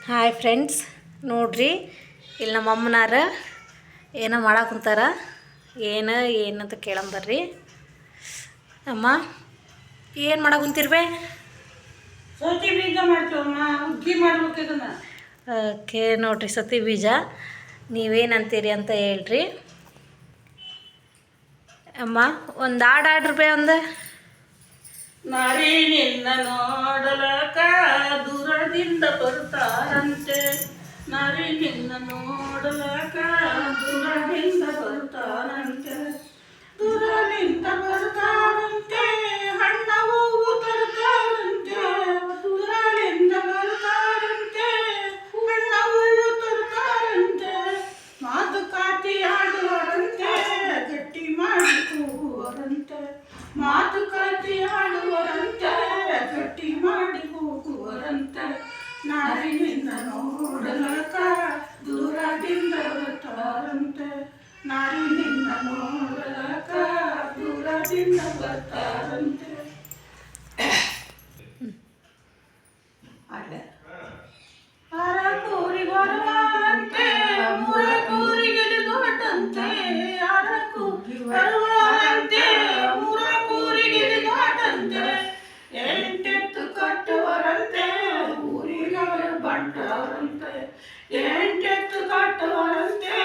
Hi friends, ನೋಡ್ರಿ ಇಲ್ಲಿ ನಮ್ಮ ಅಮ್ಮನಾರ ಏನೋ ಮಾಡಾಕುಂತಾರ. ಏನಂತ ಕೇಳಂಬರ್ರಿ. ಅಮ್ಮ ಏನು ಮಾಡಾಕುಂತಿರ್ಬೇ? ಸೌತಿ ಬೀಜ ಮಾಡ್ತೀವಮ್ಮ, ಹುಗ್ಗಿ ಮಾಡ್ಬೇಕು ಇದನ್ನ. ಓಕೆ ನೋಡ್ರಿ, ಸತಿ ಬೀಜ ನೀವೇನಂತೀರಿ ಅಂತ ಹೇಳ್ರಿ. ಅಮ್ಮ ಒಂದು ಹಾಡು ಬೇ ಒಂದು. ನಾರಿ ನಿನ್ನ ನೋಡಲಕ ದೂರದಿಂದ ಬರ್ತಾರಂತೆ, ನಾರಿ ನಿನ್ನ ನೋಡಲಕ ದೂರದಿಂದ ಬರ್ತಾರಂತೆ, ದೂರದಿಂದ ಬರ್ತಾರಂತೆ, ಹಣ್ಣ ಹೂವು ತರ್ತಾರಂತೆ, ದೂರದಿಂದ ಬರ್ತಾರಂತೆ, ಹಣ್ಣ ಹೂವು ತರ್ತಾರಂತೆ, ಮಾತುಕತೆ ಆಡುವರಂತೆ, ಗಟ್ಟಿ ಮಾಡಿ ಕೂಗುವರಂತೆ, ಮಾತುಕತೆ ಆಡುವರಂತೆ, ಗಟ್ಟಿ ಮಾಡಿ ಹೋಗುವರಂತೆ, ನಾರಿ ನಿನ್ನ ನೋಡಲಕ ದೂರದಿಂದ ಬರ್ತಾರಂತೆ, ನಾರಿ ನಿನ್ನ ನೋಡಲಕ ದೂರದಿಂದ ಬರ್ತಾರಂತೆ. ಅರಕೂರಿ ಬರುವಂತೆ ಮೂರ ಕೂರಿಗೆ ದೊಡ್ಡಂತೆ, ಅರಕೂರಿ ಬರುವಂತೆ ಮೂರ ಕೂರಿಗೆ ದೊಡ್ಡಂತೆ, ಎಂಟೆತ್ತು ಕಟ್ಟುವರಂತೆ ಊರಿನವರು ಬಂಟವರಂತೆ, ಎಂಟೆತ್ತು ಕಟ್ಟುವರಂತೆ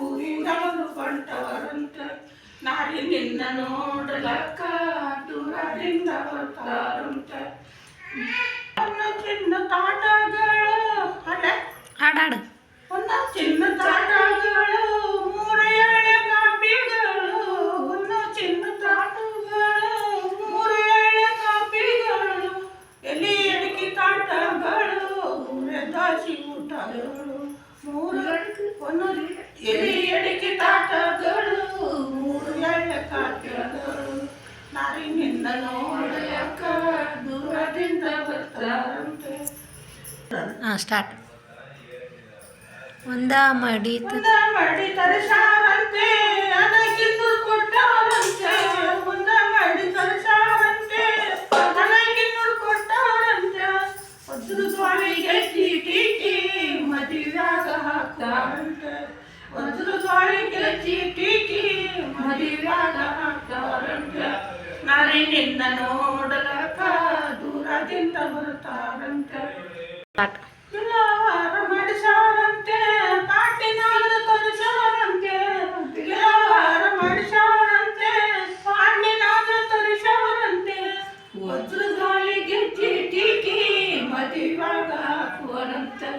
ಊರಿನವರು ಬಂಟವರಂತೆ, ನಾರಿ ನಿನ್ನ ನೋಡಲಕ್ಕ ದೂರದಿಂದ ಬರ್ತಾರಂತೆ. ನನ್ನ ಚಿನ್ನ ತಾಟಗಳು ಹಾಡಾಡು. ನನ್ನ ಚಿನ್ನ ತಾಟಗಳು ಮೂರ ಎಳೆ ಕಾಪಿಗಳು, ನನ್ನ ಚಿನ್ನ ತಾಟಗಳು ಮೂರ ಎಳೆ ಕಾಪಿಗಳು, ಎಲಿ ಅಡಿಕೆ ತಾಟಗಳು ಮೂರೆ ದಾಸಿ ಊಟಗಳು, ಮೂರು ಒಂದೊಂದು ಎಲಿ ಅಡಿಕೆ ತಾಟಗಳು ಮೂರು ಎಳೆ ಕಾಪಿಗಳು, ನಾರಿ ನಿನ್ನ ನೋಡಲಕ್ಕ ದೂರದಿಂದ ಬರ್ತಾರಂತೆ. ಸ್ಟಾರ್ಟ್. ಒಂದ ಮಡಿ ತರಸಾರಂತೆ, ಅದಕ್ಕಿಂದು ಕೊಟ್ಟಾರಂತೆ, ಒಂದ ಮಾಡಿ ತರಸಾರಂತೆ, ಅದಕ್ಕಿಂದು ಕೊಟ್ಟಾರಂತೆ, ಅದ್ರ ಗಾಳಿಗೆ ಚೀಟಿ ಮದುವ್ಯಾಗ ಹಾಕ್ತಾರಂತೆ, ಅದ್ರ ಗಾಳಿಗೆ ಚೀಟಿ ಮದುವ್ಯಾಗ ಹಾಕ್ತಾರಂತೆ, ನಾರಿ ನಿನ್ನ ನೋಡಲಕ ದೂರದಿಂದ ಬರ್ತಾರಂತೆ. ಗಿಲವಾರ ಮಾಡಿಸಾರಂತೆ, ಪಾಟಿನಾದ ತರಿಸಾರಂತೆ, ಗಿಲವಾರ ಮಾಡಿಸಾರಂತೆ, ಪಾಟಿನಾದ ತರಿಸಾರಂತೆ, ವಜ್ರ ಗಾಳಿಗೆ ಚೀಟಿ ಮದುವ್ಯಾಗ ಹಾಕುವರಂತೆ,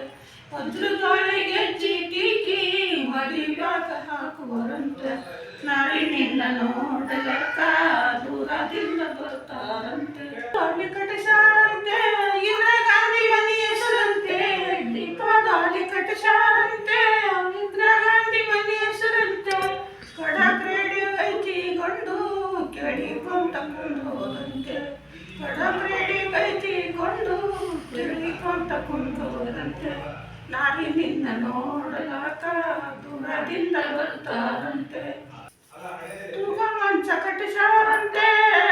ವಜ್ರ ಗಾಳಿಗೆ ಚೀಟಿ ಮದುವ್ಯಾಗ ಹಾಕುವರಂತೆ, ನಾರಿ ನಿನ್ನ ನೋಡಲಕ್ಕ ದೂರದಿಂದ ಬರ್ತಾರಂತೆ. ದಾಳಿ ಕಟ್ಟಿಸಾರಂತೆ, ಇಂದಿರಾ ಗಾಂಧಿ ಮನೆ ಹೆಸರಂತೆ, ದೀಪದಾಳಿ ಕಟ್ಟಿಸಾರಂತೆ, ಇಂದಿರಾ ಗಾಂಧಿ ಮನೆ ಹೆಸರಂತೆ, ಕಡಕ್ ರೇಡಿಯೋ ಐತಿಕೊಂಡು ಕೇಳಿಕೊಂಡ ಕೊಂಡೋದಂತೆ, ಕಡಕ್ ರೇಡಿಯೋ ಐತಿಕೊಂಡು ಕೇಳಿಕೊಂಡ ಕೊಂಡೋದಂತೆ, ನಾರಿ ನಿನ್ನ ನೋಡಲಕ್ಕ ದೂರದಿಂದ ಬರ್ತಾರಂತೆ. ತೂಗ ಮಂಚ ಕಟ್ಟಿಸಾರಂತೆ,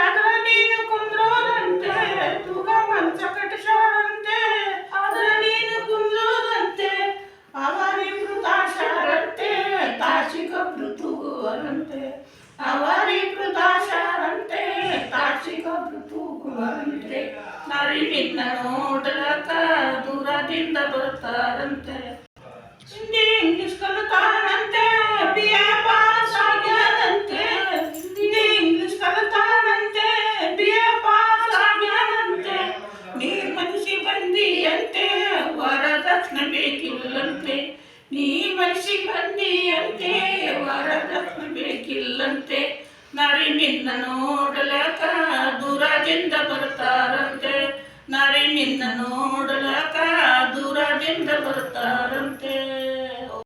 ಅದರ ನೀನು ಕುಂದ್ರೋದಂತೆ, ತೂಗ ಮಂಚ ಕಟ್ಟಿಸಾರಂತೆ, ಅದರ ನೀನು ಕುಂದ್ರೋದಂತೆ, ಅವರಿಬ್ರು ದಾಶಾರಂತೆ, ತಾಸಿಗೊಬ್ರು ತೂಗುವರಂತೆ, ಅವರಿಬ್ರು ದಾಶಾರಂತೆ, ತಾಸಿಗೊಬ್ರು ತೂಗುವರಂತೆ, ನಾರಿ ನಿನ್ನ ನೋಡಲಕ್ಕ ದೂರದಿಂದ ಬರ್ತಾರಂತೆ. ಹಿಂದಿ ಇಂಗ್ಲಿಷ್ ಕಲಿತಾನಂತೆ, ಬಿಎ ಪಾಸ್ ಆಗ್ಯಾನಂತೆ, ಹಿಂದಿ ಇಂಗ್ಲಿಷ್ ಕಲಿತಾನಂತೆ, ಬಿಎ ಪಾಸ್ ಆಗ್ಯಾನಂತೆ, ನೀ ಮನಸ್ಸಿಗೆ ಬಂದಿಯಂತೆ ವರದಕ್ಷಿಣೆ ಬೇಕಿಲ್ಲಂತೆ, ನೀ ಮನಸ್ಸಿಗೆ ಬಂದಿಯಂತೆ ವರದಕ್ಷಿಣೆ ಬೇಕಿಲ್ಲಂತೆ, ನಾರಿ ನಿನ್ನ ನೋಡಲಕ ದೂರದಿಂದ ಬರ್ತಾರಂತೆ, ನಾರಿ ನಿನ್ನ ನೋಡಲಕ ದೂರದಿಂದ ಬರ್ತಾರಂತೆ.